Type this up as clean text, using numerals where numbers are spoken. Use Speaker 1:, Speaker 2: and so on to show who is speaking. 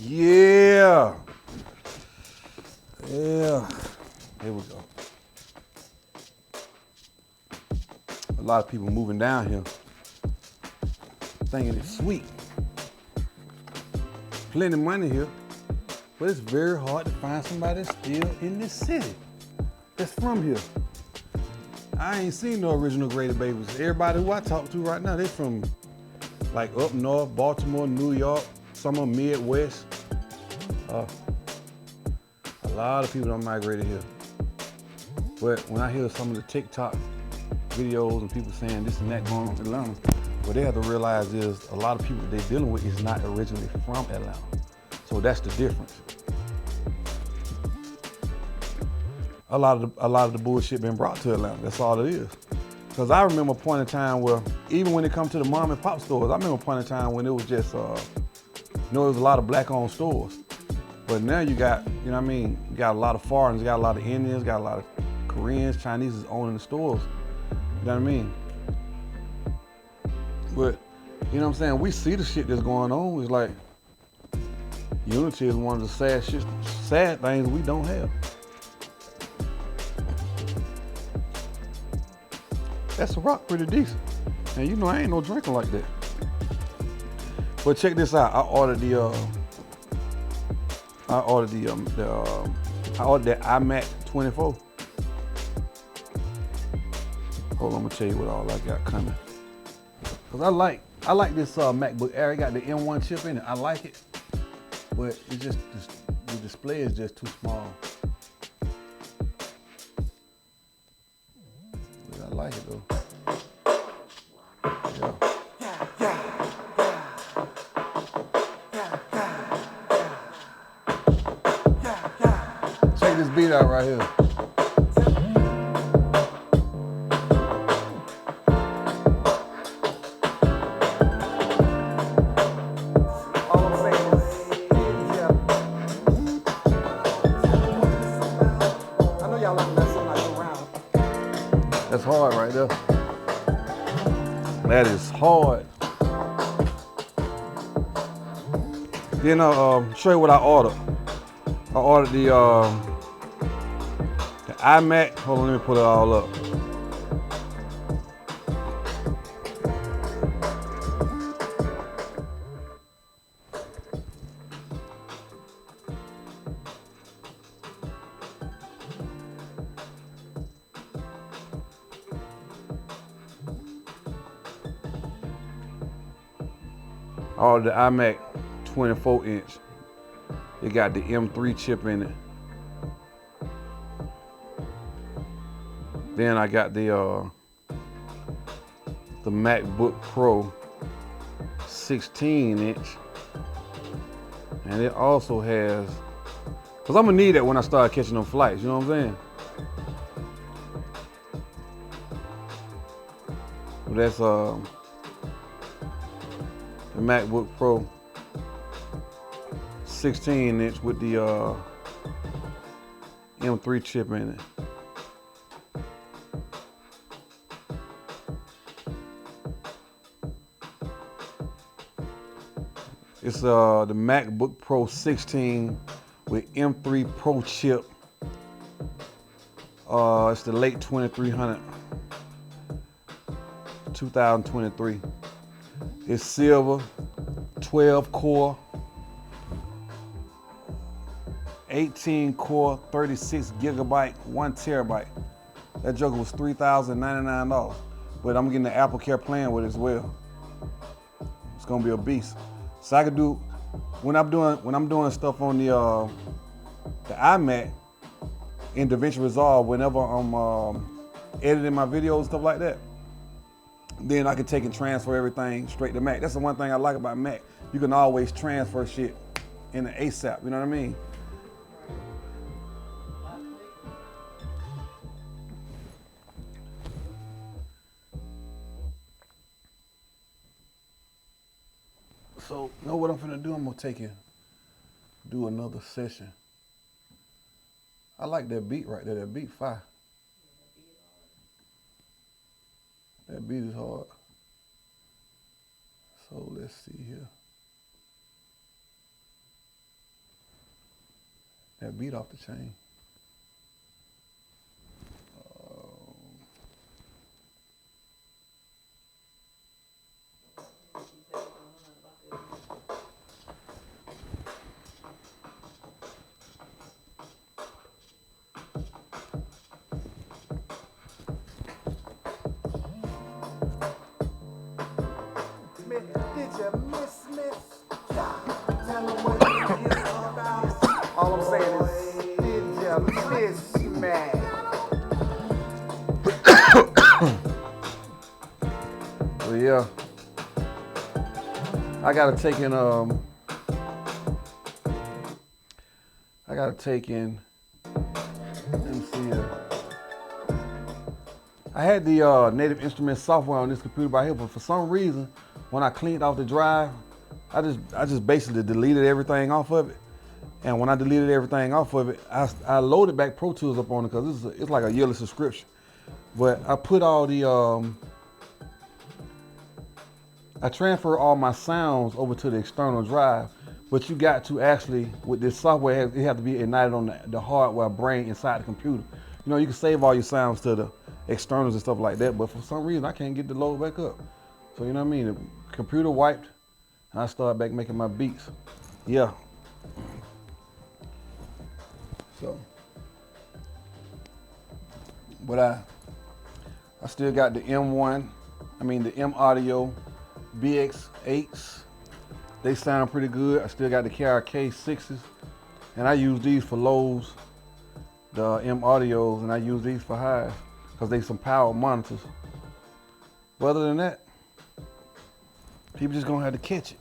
Speaker 1: Yeah. Yeah. Here we go. A lot of people moving down here thinking it's sweet. Plenty of money here, but it's very hard to find somebody that's still in this city that's from here. I ain't seen no original graded babies. Everybody who I talk to right now, they from like up north, Baltimore, New York, some of them Midwest. A lot of people don't migrate here. But when I hear some of the TikTok videos and people saying this and that going on in Atlanta, what they have to realize is a lot of people they're dealing with is not originally from Atlanta. So that's the difference. A lot of the bullshit been brought to Atlanta. That's all it is. Because I remember a point in time where, even when it comes to the mom and pop stores, I remember a point in time when it was just, it was a lot of black-owned stores. But now you got, you know what I mean, you got a lot of foreigners, you got a lot of Indians, got a lot of Koreans, Chinese is owning the stores. You know what I mean? But, you know what I'm saying, we see the shit that's going on. It's like, unity is one of the sad things we don't have. That's a rock pretty decent. And you know I ain't no drinker like that. But check this out. I ordered the iMac 24. Hold on, I'm gonna tell you what all I got coming. Cause I like this MacBook Air. It got the M1 chip in it. I like it, but it's just the display is just too small. But I like it though. Check this beat out right here. That's hard right there. That is hard. Then I'll show you what I ordered. I ordered the iMac. Hold on, let me pull it all up. I ordered the iMac 24-inch. It got the M3 chip in it. Then I got the MacBook Pro 16-inch. And it also has, because I'm gonna need that when I start catching them flights, you know what I'm saying? But that's the MacBook Pro 16-inch with the M3 chip in it. It's the MacBook Pro 16 with M3 Pro chip. It's the late 2300, 2023. It's silver, 12 core, 18 core, 36 gigabyte, 1 terabyte. That joker was $3,099, but I'm getting the AppleCare plan with it as well. It's gonna be a beast. So I could do, when I'm doing stuff on the iMac in DaVinci Resolve, whenever I'm editing my videos and stuff like that, then I can take and transfer everything straight to Mac. That's the one thing I like about Mac. You can always transfer shit in the ASAP, you know what I mean? So, you know what I'm gonna do? I'm gonna take and do another session. I like that beat right there, that beat fire. That beat is hard. So let's see here. That beat off the chain.
Speaker 2: Did you miss me? Tell them what it is all about. All I'm saying is, did you miss me?
Speaker 1: So yeah, I gotta take in let me see here. I had the Native Instruments software on this computer right here, but for some reason, when I cleaned off the drive, I just basically deleted everything off of it. And when I deleted everything off of it, I loaded back Pro Tools up on it because it's like a yearly subscription. But I put all the I transfer all my sounds over to the external drive. But you got to actually, with this software, it has to be ignited on the hardware brain inside the computer. You know, you can save all your sounds to the externals and stuff like that, but for some reason I can't get the load back up. So you know what I mean? The computer wiped, and I started back making my beats. Yeah. So, but I still got the the M Audio BX8s. They sound pretty good. I still got the KRK6s, and I use these for lows, the M Audios, and I use these for highs because they some power monitors. But other than that, people just gonna have to catch it.